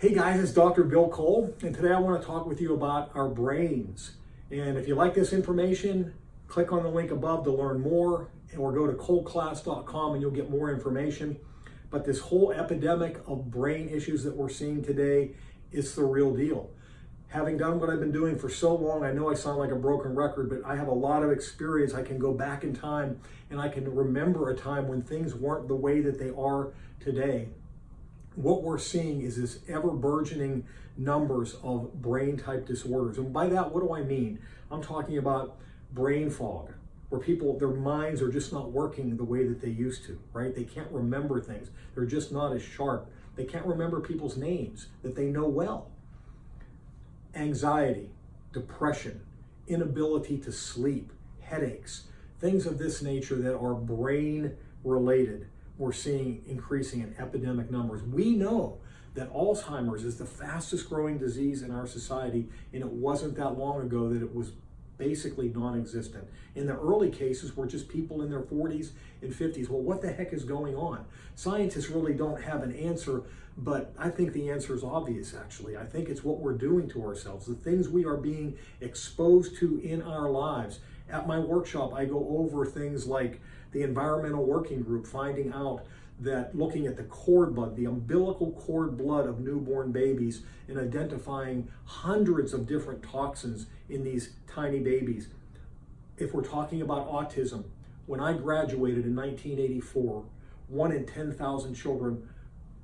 Hey guys, it's Dr. Bill Cole, and today I want to talk with you about our brains. And if you like this information, click on the link above to learn more, or go to coleclass.com and you'll get more information. But this whole epidemic of brain issues that we're seeing today, it's the real deal. Having done what I've been doing for so long, I know I sound like a broken record, but I have a lot of experience. I can go back in time and I can remember a time when things weren't the way that they are today. What we're seeing is this ever burgeoning numbers of brain type disorders. And by that, what do I mean? I'm talking about brain fog, where people, their minds are just not working the way that they used to, right? They can't remember things. They're just not as sharp. They can't remember people's names that they know well. Anxiety, depression, inability to sleep, headaches, things of this nature that are brain related. We're seeing increasing in epidemic numbers. We know that Alzheimer's is the fastest growing disease in our society, and it wasn't that long ago that it was basically non-existent. In the early cases were just people in their 40s and 50s. Well, what the heck is going on? Scientists really don't have an answer, but I think the answer is obvious, actually. I think it's what we're doing to ourselves, the things we are being exposed to in our lives. At my workshop, I go over things like the environmental working group, finding out that looking at the cord blood, the umbilical cord blood of newborn babies, and identifying hundreds of different toxins in these tiny babies. If we're talking about autism, when I graduated in 1984, 1 in 10,000 children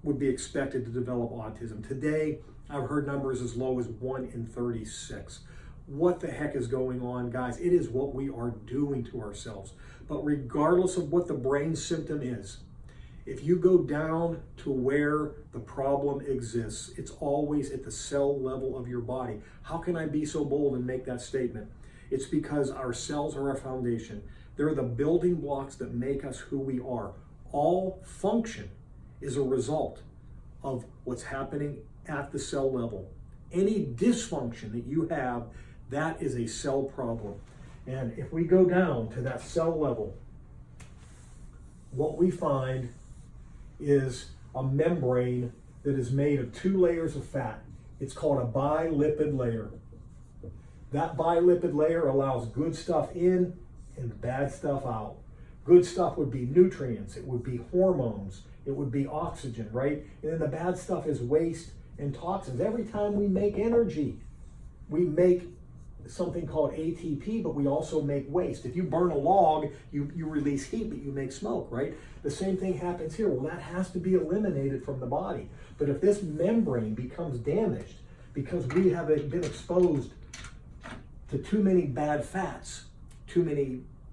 would be expected to develop autism. Today, I've heard numbers as low as 1 in 36. What the heck is going on, guys? It is what we are doing to ourselves. But regardless of what the brain symptom is, if you go down to where the problem exists, it's always at the cell level of your body. How can I be so bold and make that statement? It's because our cells are our foundation. They're the building blocks that make us who we are. All function is a result of what's happening at the cell level. Any dysfunction that you have, that is a cell problem. And if we go down to that cell level, what we find is a membrane that is made of 2 layers of fat. It's called a bilipid layer. That bilipid layer allows good stuff in and bad stuff out. Good stuff would be nutrients, it would be hormones, it would be oxygen, right? And then the bad stuff is waste and toxins. Every time we make energy, we make something called ATP, but we also make waste. If you burn a log, you release heat, but you make smoke, right? The same thing happens here. Well, that has to be eliminated from the body. But if this membrane becomes damaged because we have been exposed to too many bad fats, too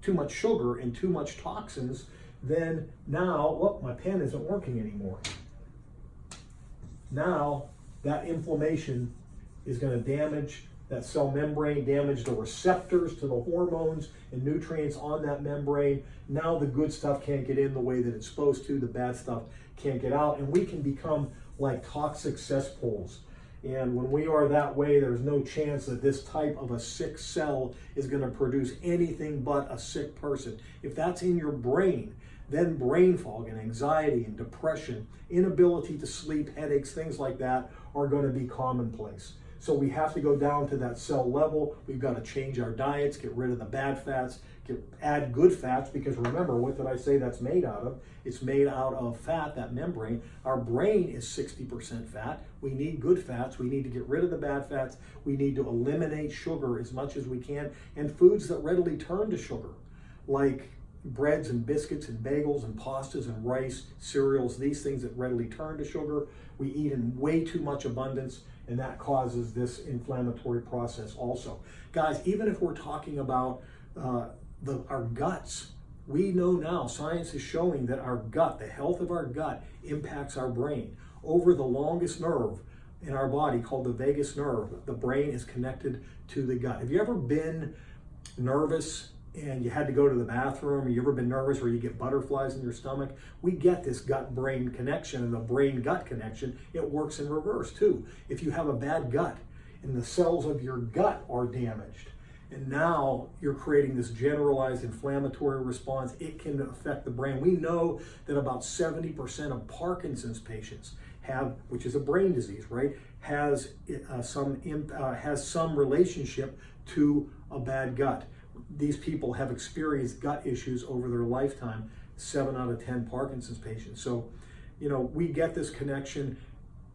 much sugar, and too much toxins, then now, well, my pen isn't working anymore. Now, that inflammation is going to damage that cell membrane, damage the receptors to the hormones and nutrients on that membrane. Now the good stuff can't get in the way that it's supposed to, the bad stuff can't get out, and we can become like toxic cesspools. And when we are that way, there's no chance that this type of a sick cell is going to produce anything but a sick person. If that's in your brain, then brain fog and anxiety and depression, inability to sleep, headaches, things like that are going to be commonplace. So we have to go down to that cell level. We've got to change our diets, get rid of the bad fats, add good fats, because remember, what did I say that's made out of? It's made out of fat, that membrane. Our brain is 60% fat. We need good fats. We need to get rid of the bad fats. We need to eliminate sugar as much as we can, and foods that readily turn to sugar, like breads and biscuits and bagels and pastas and rice, cereals, these things that readily turn to sugar. We eat in way too much abundance, and that causes this inflammatory process also. Guys, even if we're talking about our guts, we know now, science is showing that our gut, the health of our gut, impacts our brain. Over the longest nerve in our body, called the vagus nerve, the brain is connected to the gut. Have you ever been nervous and you had to go to the bathroom, or you ever been nervous where you get butterflies in your stomach? We get this gut-brain connection, and the brain-gut connection, it works in reverse too. If you have a bad gut and the cells of your gut are damaged, and now you're creating this generalized inflammatory response, it can affect the brain. We know that about 70% of Parkinson's patients which is a brain disease, right, has some relationship to a bad gut. These people have experienced gut issues over their lifetime. 7 out of 10 Parkinson's patients. So, we get this connection.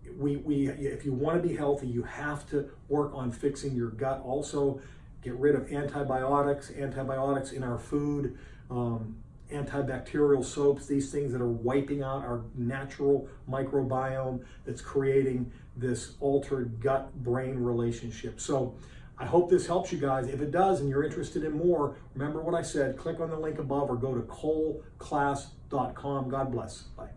If you want to be healthy, you have to work on fixing your gut. Also, get rid of antibiotics in our food, antibacterial soaps, these things that are wiping out our natural microbiome that's creating this altered gut-brain relationship. So I hope this helps you guys. If it does and you're interested in more, remember what I said, click on the link above or go to coleclass.com. God bless. Bye.